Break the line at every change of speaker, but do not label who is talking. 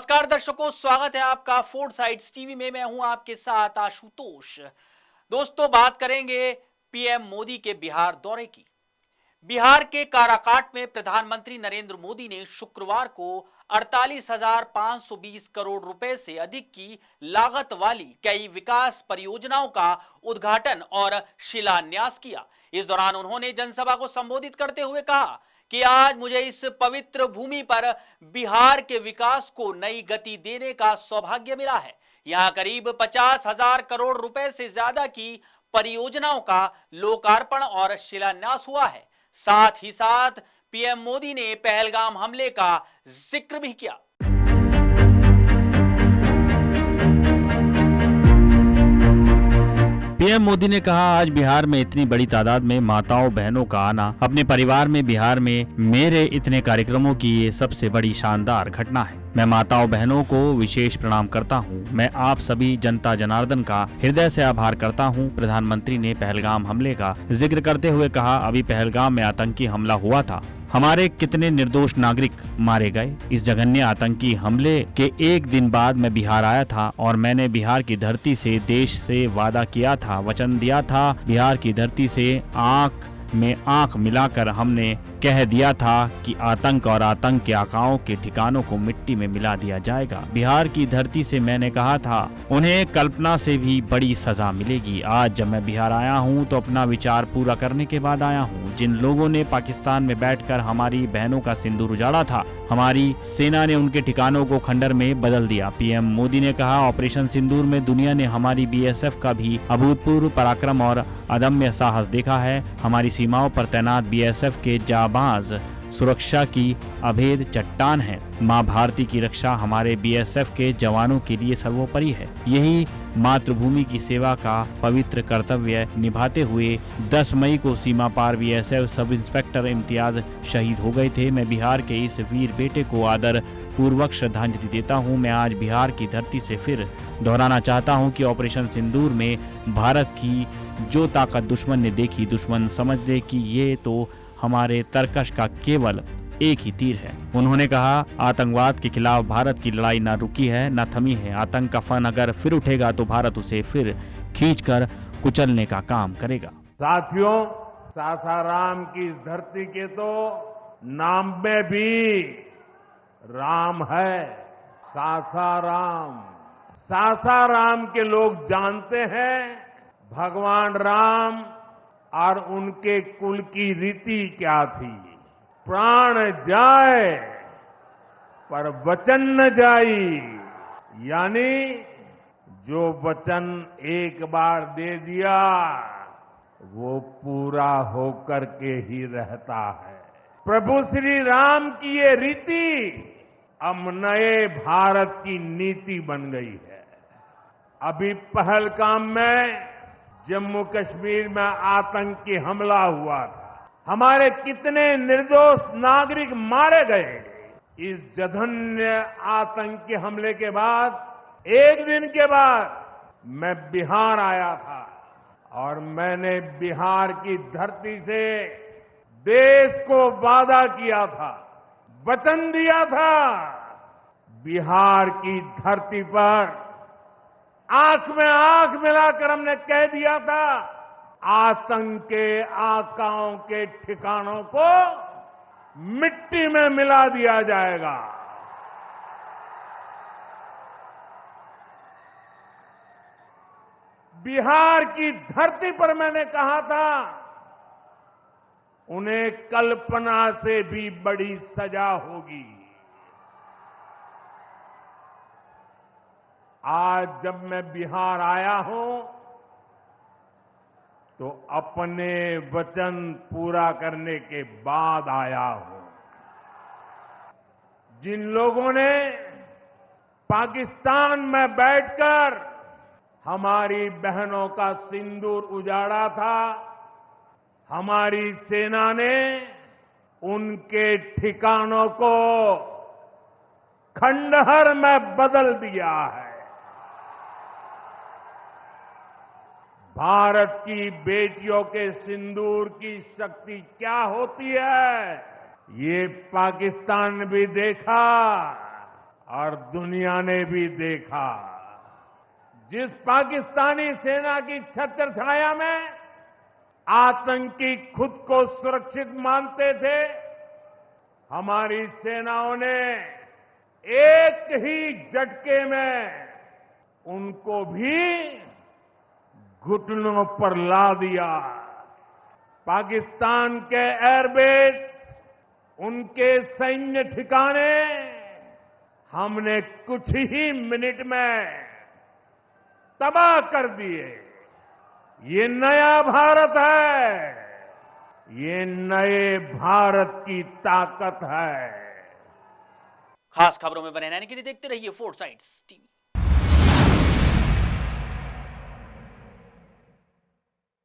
नमस्कार दर्शकों, स्वागत है आपका फोर्ट साइड्स टीवी में। मैं हूं आपके साथ आशुतोष। दोस्तों, बात करेंगे पीएम मोदी के बिहार दौरे की। बिहार के काराकाट में प्रधानमंत्री नरेंद्र मोदी ने शुक्रवार को 48,520 करोड़ रुपए से अधिक की लागत वाली कई विकास परियोजनाओं का उद्घाटन और शिलान्यास किया। इस दौरान उन्होंने जनसभा को संबोधित करते हुए कहा कि आज मुझे इस पवित्र भूमि पर बिहार के विकास को नई गति देने का सौभाग्य मिला है। यहां करीब 50,000 करोड़ रुपए से ज्यादा की परियोजनाओं का लोकार्पण और शिलान्यास हुआ है। साथ ही साथ पीएम मोदी ने पहलगाम हमले का जिक्र भी किया।
पीएम मोदी ने कहा, आज बिहार में इतनी बड़ी तादाद में माताओं बहनों का आना, अपने परिवार में बिहार में मेरे इतने कार्यक्रमों की ये सबसे बड़ी शानदार घटना है। मैं माताओं बहनों को विशेष प्रणाम करता हूँ। मैं आप सभी जनता जनार्दन का हृदय से आभार करता हूँ। प्रधानमंत्री ने पहलगाम हमले का जिक्र करते हुए कहा, अभी पहलगाम में आतंकी हमला हुआ था, हमारे कितने निर्दोष नागरिक मारे गए। इस जघन्य आतंकी हमले के एक दिन बाद मैं बिहार आया था और मैंने बिहार की धरती से देश से वादा किया था, वचन दिया था। बिहार की धरती से आंख में आंख मिलाकर हमने कह दिया था कि आतंक और आतंक के आकाओं के ठिकानों को मिट्टी में मिला दिया जाएगा। बिहार की धरती से मैंने कहा था, उन्हें कल्पना से भी बड़ी सजा मिलेगी। आज जब मैं बिहार आया हूं तो अपना विचार पूरा करने के बाद आया हूं। जिन लोगों ने पाकिस्तान में बैठकर हमारी बहनों का सिंदूर उजाड़ा था, हमारी सेना ने उनके ठिकानों को खंडर में बदल दिया। पीएम मोदी ने कहा, ऑपरेशन सिंदूर में दुनिया ने हमारी बीएसएफ का भी अभूतपूर्व पराक्रम और अदम्य साहस देखा है। हमारी सीमाओं पर तैनात बीएसएफ के जाबाज सुरक्षा की अभेद चट्टान है। मां भारती की रक्षा हमारे बीएसएफ के जवानों के लिए सर्वोपरि है। यही मातृभूमि की सेवा का पवित्र कर्तव्य निभाते हुए 10 मई को सीमा पार बीएसएफ सब इंस्पेक्टर इम्तियाज शहीद हो गए थे। मैं बिहार के इस वीर बेटे को आदर पूर्वक श्रद्धांजलि देता हूं। मैं आज बिहार की धरती से फिर दोहराना चाहता हूं कि ऑपरेशन सिंदूर में भारत की जो ताकत दुश्मन ने देखी, दुश्मन समझ ले कि ये तो हमारे तरकश का केवल एक ही तीर है। उन्होंने कहा, आतंकवाद के खिलाफ भारत की लड़ाई न रुकी है, न थमी है। आतंक का फन अगर फिर उठेगा तो भारत उसे फिर खींचकर कुचलने का काम करेगा।
साथियों, सासाराम की इस धरती के तो नाम में भी राम है। सासाराम, सासाराम के लोग जानते हैं भगवान राम और उनके कुल की रीति क्या थी। प्राण जाए पर वचन न जाई, यानी जो वचन एक बार दे दिया वो पूरा होकर के ही रहता है। प्रभु श्री राम की ये रीति अब नए भारत की नीति बन गई है। अभी पहलगाम में जम्मू कश्मीर में आतंकी हमला हुआ था, हमारे कितने निर्दोष नागरिक मारे गए। इस जघन्य आतंकी हमले के बाद एक दिन के बाद मैं बिहार आया था और मैंने बिहार की धरती से देश को वादा किया था, वचन दिया था। बिहार की धरती पर आंख में आंख मिलाकर हमने कह दिया था, आतंक के आकाओं के ठिकानों को मिट्टी में मिला दिया जाएगा। बिहार की धरती पर मैंने कहा था, उन्हें कल्पना से भी बड़ी सजा होगी। आज जब मैं बिहार आया हूं तो अपने वचन पूरा करने के बाद आया हूं। जिन लोगों ने पाकिस्तान में बैठकर हमारी बहनों का सिंदूर उजाड़ा था, हमारी सेना ने उनके ठिकानों को खंडहर में बदल दिया है। भारत की बेटियों के सिंदूर की शक्ति क्या होती है, ये पाकिस्तान भी देखा और दुनिया ने भी देखा। जिस पाकिस्तानी सेना की छत्र छाया में आतंकी खुद को सुरक्षित मानते थे, हमारी सेनाओं ने एक ही झटके में उनको भी घुटनों पर ला दिया। पाकिस्तान के एयरबेस, उनके सैन्य ठिकाने हमने कुछ ही मिनट में तबाह कर दिए। ये नया भारत है, ये नए भारत की ताकत है।
खास खबरों में बने रहने के लिए देखते रहिए फोर्साइट्स टीवी।